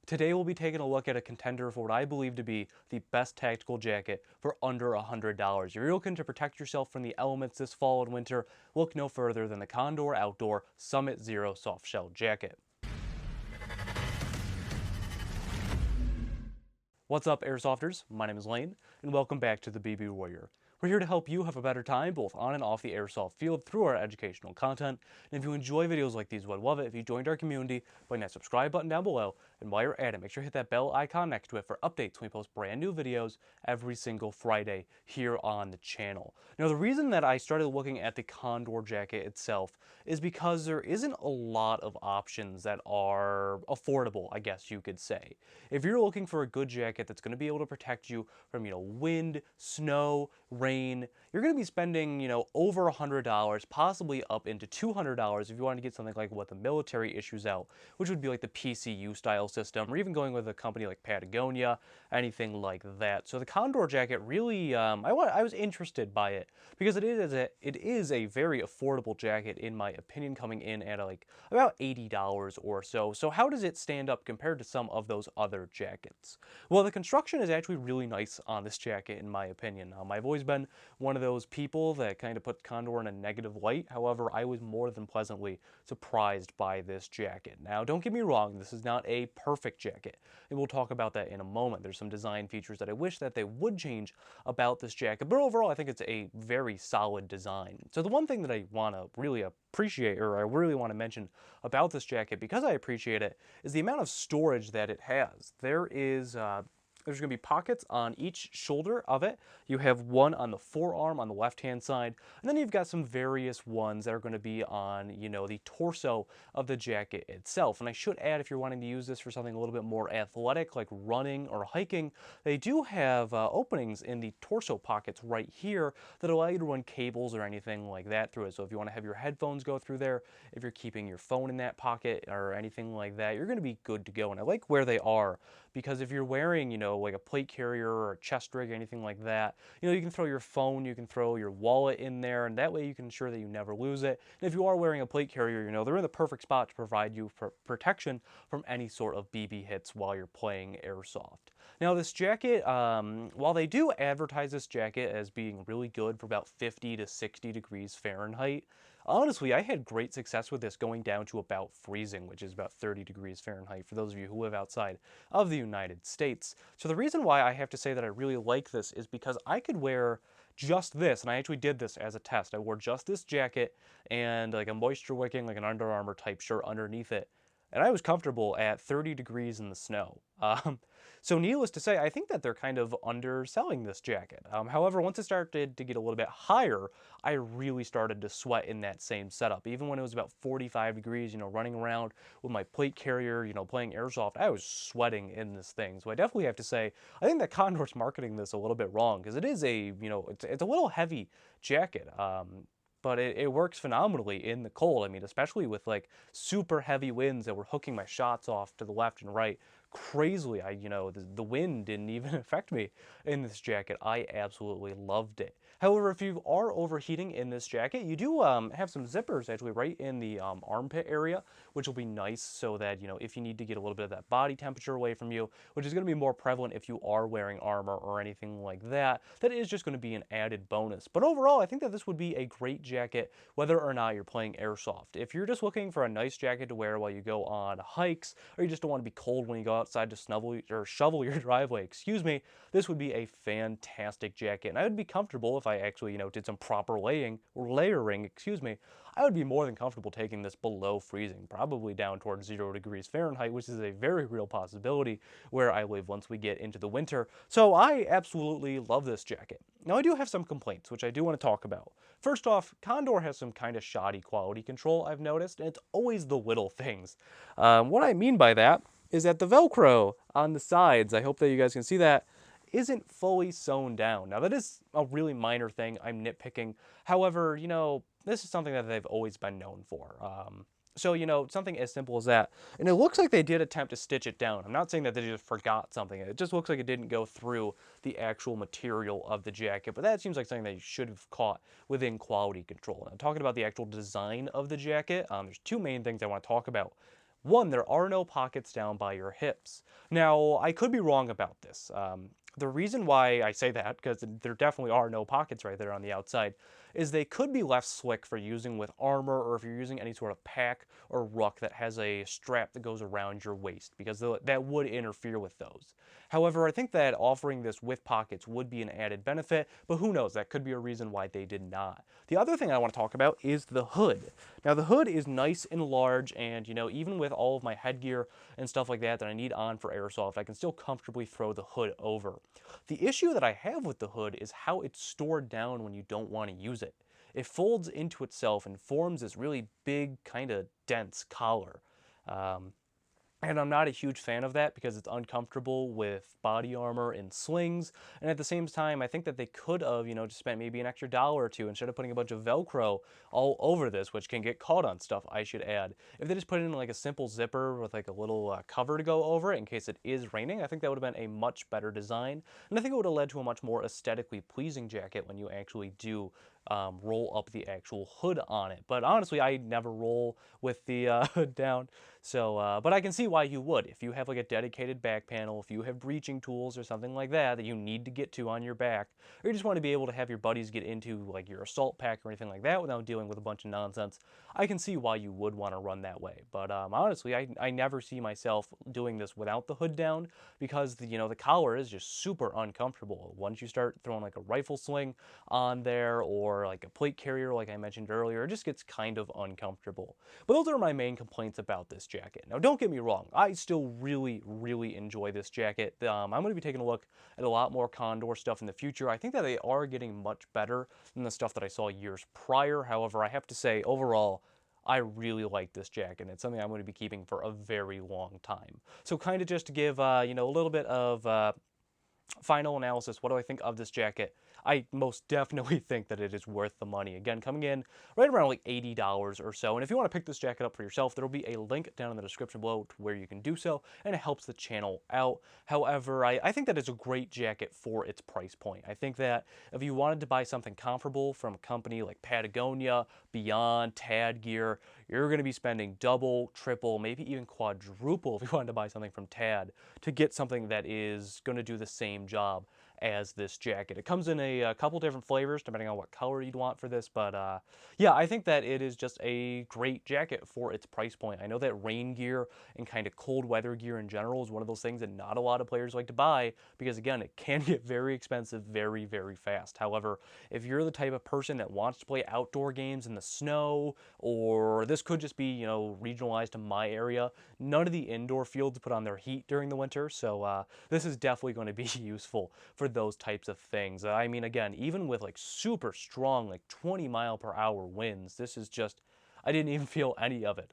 Today we'll be taking a look at a contender for what I believe to be the best tactical jacket for under $100. If you're looking to protect yourself from the elements this fall and winter, look no further than the Condor Outdoor Summit Zero Softshell Jacket. What's up, Airsofters? My name is Lane, and welcome back to the BB Warrior. We're here to help you have a better time both on and off the airsoft field through our educational content. And if you enjoy videos like these, would love it if you joined our community by hitting that subscribe button down below. And while you're at it, make sure to hit that bell icon next to it for updates when we post brand new videos every single Friday here on the channel. Now, the reason that I started looking at the Condor jacket itself is because there isn't a lot of options that are affordable, I guess you could say. If you're looking for a good jacket that's going to be able to protect you from, wind, snow, rain, you're going to be spending, over $100, possibly up into $200 if you want to get something like what the military issues out, which would be like the PCU style system, or even going with a company like Patagonia, anything like that. So the Condor jacket really, I was interested by it because it is a very affordable jacket in my opinion, coming in at like about $80 or so. So how does it stand up compared to some of those other jackets? Well, the construction is actually really nice on this jacket in my opinion. I've always been one of those people that kind of put Condor in a negative light. However, I was more than pleasantly surprised by this jacket. Now, don't get me wrong, this is not a perfect jacket, and we'll talk about that in a moment. There's some design features that I wish that they would change about this jacket, but overall, I think it's a very solid design. So the one thing that I want to really appreciate, or I really want to mention about this jacket, because I appreciate it, is the amount of storage that it has. There's going to be pockets on each shoulder of it. You have one on the forearm on the left-hand side, and then you've got some various ones that are going to be on, the torso of the jacket itself. And I should add, if you're wanting to use this for something a little bit more athletic, like running or hiking, they do have openings in the torso pockets right here that allow you to run cables or anything like that through it. So if you want to have your headphones go through there, if you're keeping your phone in that pocket or anything like that, you're going to be good to go. And I like where they are, because if you're wearing, like a plate carrier or a chest rig, anything like that, you can throw your phone, you can throw your wallet in there, and that way you can ensure that you never lose it. And if you are wearing a plate carrier, they're in the perfect spot to provide you protection from any sort of BB hits while you're playing airsoft. Now, this jacket, while they do advertise this jacket as being really good for about 50 to 60 degrees Fahrenheit, honestly, I had great success with this going down to about freezing, which is about 30 degrees Fahrenheit for those of you who live outside of the United States. So the reason why I have to say that I really like this is because I could wear just this, and I actually did this as a test. I wore just this jacket and like a moisture wicking, like an Under Armour type shirt underneath it, and I was comfortable at 30 degrees in the snow. So needless to say, I think that they're kind of underselling this jacket. However, once it started to get a little bit higher, I really started to sweat in that same setup. Even when it was about 45 degrees, running around with my plate carrier, playing airsoft, I was sweating in this thing. So I definitely have to say, I think that Condor's marketing this a little bit wrong, because it is it's a little heavy jacket. But it works phenomenally in the cold. I mean, especially with like super heavy winds that were hooking my shots off to the left and right crazily. The wind didn't even affect me in this jacket. I absolutely loved it. However, if you are overheating in this jacket, you do have some zippers actually right in the armpit area, which will be nice so that, if you need to get a little bit of that body temperature away from you, which is going to be more prevalent if you are wearing armor or anything like that, that is just going to be an added bonus. But overall, I think that this would be a great jacket whether or not you're playing airsoft. If you're just looking for a nice jacket to wear while you go on hikes, or you just don't want to be cold when you go outside to shovel your driveway, this would be a fantastic jacket. And I would be comfortable if I actually, did some proper layering, I would be more than comfortable taking this below freezing, probably down towards 0 degrees Fahrenheit, which is a very real possibility where I live once we get into the winter. So I absolutely love this jacket. Now, I do have some complaints, which I do want to talk about. First off, Condor has some kind of shoddy quality control, I've noticed, and it's always the little things. What I mean by that is that the Velcro on the sides, I hope that you guys can see that, isn't fully sewn down. Now, that is a really minor thing. I'm nitpicking. However, this is something that they've always been known for. So, something as simple as that. And it looks like they did attempt to stitch it down. I'm not saying that they just forgot something. It just looks like it didn't go through the actual material of the jacket. But that seems like something that you should have caught within quality control. Now, talking about the actual design of the jacket, there's two main things I want to talk about. One, there are no pockets down by your hips. Now, I could be wrong about this. The reason why I say that, because there definitely are no pockets right there on the outside, is they could be less slick for using with armor or if you're using any sort of pack or ruck that has a strap that goes around your waist, because that would interfere with those. However, I think that offering this with pockets would be an added benefit, but who knows, that could be a reason why they did not. The other thing I want to talk about is the hood. Now the hood is nice and large, and even with all of my headgear and stuff like that I need on for airsoft, I can still comfortably throw the hood over. The issue that I have with the hood is how it's stored down when you don't want to use it. It folds into itself and forms this really big, kind of dense collar. Um, and I'm not a huge fan of that because it's uncomfortable with body armor and slings. And at the same time, I think that they could have, just spent maybe an extra dollar or two instead of putting a bunch of Velcro all over this, which can get caught on stuff, I should add. If they just put it in like a simple zipper with like a little cover to go over it in case it is raining, I think that would have been a much better design. And I think it would have led to a much more aesthetically pleasing jacket when you actually do roll up the actual hood on it. But honestly, I never roll with the hood down. So, but I can see why you would. If you have like a dedicated back panel, if you have breaching tools or something like that that you need to get to on your back, or you just want to be able to have your buddies get into like your assault pack or anything like that without dealing with a bunch of nonsense, I can see why you would want to run that way. But honestly, I never see myself doing this without the hood down because the collar is just super uncomfortable. Once you start throwing like a rifle sling on there or like a plate carrier like I mentioned earlier, it just gets kind of uncomfortable. But those are my main complaints about this jacket. Now don't get me wrong, I still really enjoy this jacket. I'm going to be taking a look at a lot more Condor stuff in the future. I think that they are getting much better than the stuff that I saw years prior. However, I have to say overall, I really like this jacket. It's something I'm going to be keeping for a very long time. So kind of just to give a little bit of final analysis, what do I think of this jacket? I most definitely think that it is worth the money. Again, coming in right around like $80 or so. And if you want to pick this jacket up for yourself, there will be a link down in the description below to where you can do so, and it helps the channel out. However, I think that it's a great jacket for its price point. I think that if you wanted to buy something comparable from a company like Patagonia, Beyond, Tad Gear, you're going to be spending double, triple, maybe even quadruple if you wanted to buy something from Tad to get something that is going to do the same job as this jacket. It comes in a couple different flavors depending on what color you'd want for this, but yeah, I think that it is just a great jacket for its price point. I know that rain gear and kind of cold weather gear in general is one of those things that not a lot of players like to buy because again, it can get very expensive very fast. However, if you're the type of person that wants to play outdoor games in the snow, or this could just be regionalized to my area, none of the indoor fields put on their heat during the winter, so this is definitely going to be useful for those types of things. I mean, again, even with like super strong, like 20-mile-per-hour winds, this is just, I didn't even feel any of it.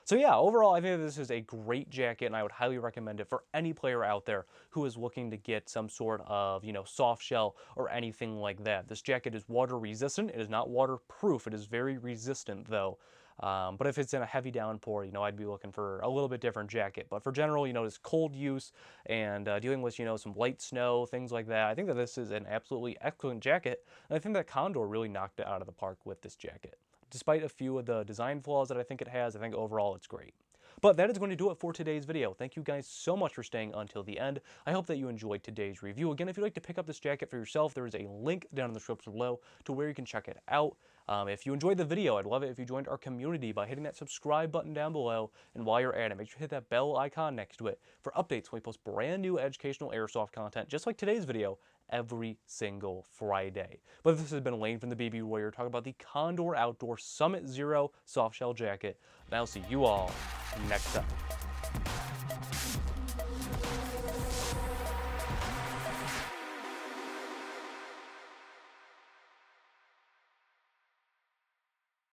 So yeah, overall, I think this is a great jacket, and I would highly recommend it for any player out there who is looking to get some sort of, soft shell or anything like that. This jacket is water resistant. It is not waterproof. It is very resistant, though. But if it's in a heavy downpour, I'd be looking for a little bit different jacket. But for general, this cold use and dealing with, some light snow, things like that, I think that this is an absolutely excellent jacket. And I think that Condor really knocked it out of the park with this jacket. Despite a few of the design flaws that I think it has, I think overall it's great. But that is going to do it for today's video. Thank you guys so much for staying until the end. I hope that you enjoyed today's review. Again, if you'd like to pick up this jacket for yourself, there is a link down in the description below to where you can check it out. If you enjoyed the video, I'd love it if you joined our community by hitting that subscribe button down below. And while you're at it, make sure to hit that bell icon next to it for updates when we post brand new educational airsoft content, just like today's video, every single Friday. But this has been Lane from the BB Warrior talking about the Condor Outdoor Summit Zero softshell jacket. And I'll see you all next time.